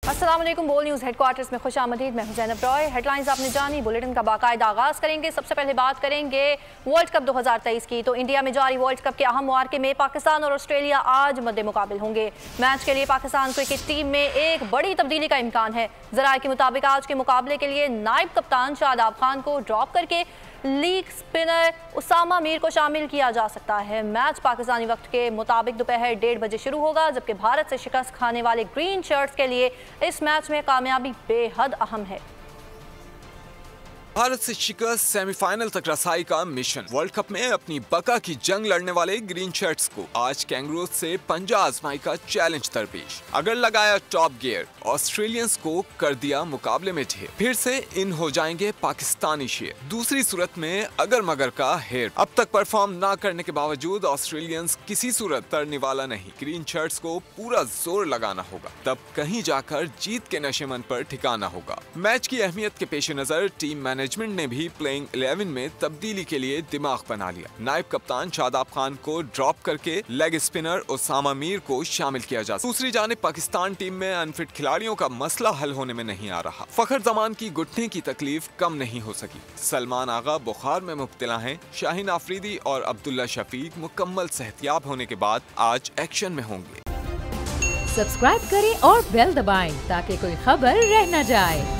अस्सलाम वालेकुम। बोल न्यूज़ हेडक्वार्टर्स में खुशामदीद। मैं ज़ैनब रॉय। हेडलाइंस आपने जानी, बुलेटिन का बाकायदा आगाज़ करेंगे। सबसे पहले बात करेंगे वर्ल्ड कप 2023 की। तो इंडिया में जारी वर्ल्ड कप के अहम मुआरके में पाकिस्तान और ऑस्ट्रेलिया आज मद्दे मुकाबिल होंगे। मैच के लिए पाकिस्तान क्रिकेट टीम में एक बड़ी तब्दीली का इम्कान है। ज़राए के मुताबिक आज के मुकाबले के लिए नायब कप्तान शादाब खान को ड्रॉप करके लीग स्पिनर उसामा मीर को शामिल किया जा सकता है। मैच पाकिस्तानी वक्त के मुताबिक दोपहर 1:30 बजे शुरू होगा, जबकि भारत से शिकस्त खाने वाले ग्रीन शर्ट्स के लिए इस मैच में कामयाबी बेहद अहम है। भारत से शिकस्त सेमीफाइनल तक रसाई का मिशन। वर्ल्ड कप में अपनी बका की जंग लड़ने वाले ग्रीन शर्ट्स को आज कैंगरूज से पंजा आजमाई का चैलेंज दरपेश। अगर लगाया टॉप गियर, ऑस्ट्रेलियंस को कर दिया मुकाबले में ढेर। फिर से इन हो जाएंगे पाकिस्तानी शेर। दूसरी सूरत में अगर मगर का हेर। अब तक परफॉर्म ना करने के बावजूद ऑस्ट्रेलियंस किसी सूरत तरने वाला नहीं। ग्रीन शर्ट्स को पूरा जोर लगाना होगा, तब कहीं जाकर जीत के नशेमन पर ठिकाना होगा। मैच की अहमियत के पेश नजर टीम मैनेजमेंट ने भी प्लेइंग 11 में तब्दीली के लिए दिमाग बना लिया। नायब कप्तान शादाब खान को ड्रॉप करके लेग स्पिनर उसामा मीर को शामिल किया जा सकता। दूसरी जानिब पाकिस्तान टीम में अनफिट खिलाड़ियों का मसला हल होने में नहीं आ रहा। फखर जमान की घुटने की तकलीफ कम नहीं हो सकी। सलमान आगा बुखार में मुब्तला हैं। शाहीन आफरीदी और अब्दुल्ला शफीक मुकम्मल सेहतियाब होने के बाद आज एक्शन में होंगे। सब्सक्राइब करें और बेल दबाएं ताकि कोई खबर रह न जाए।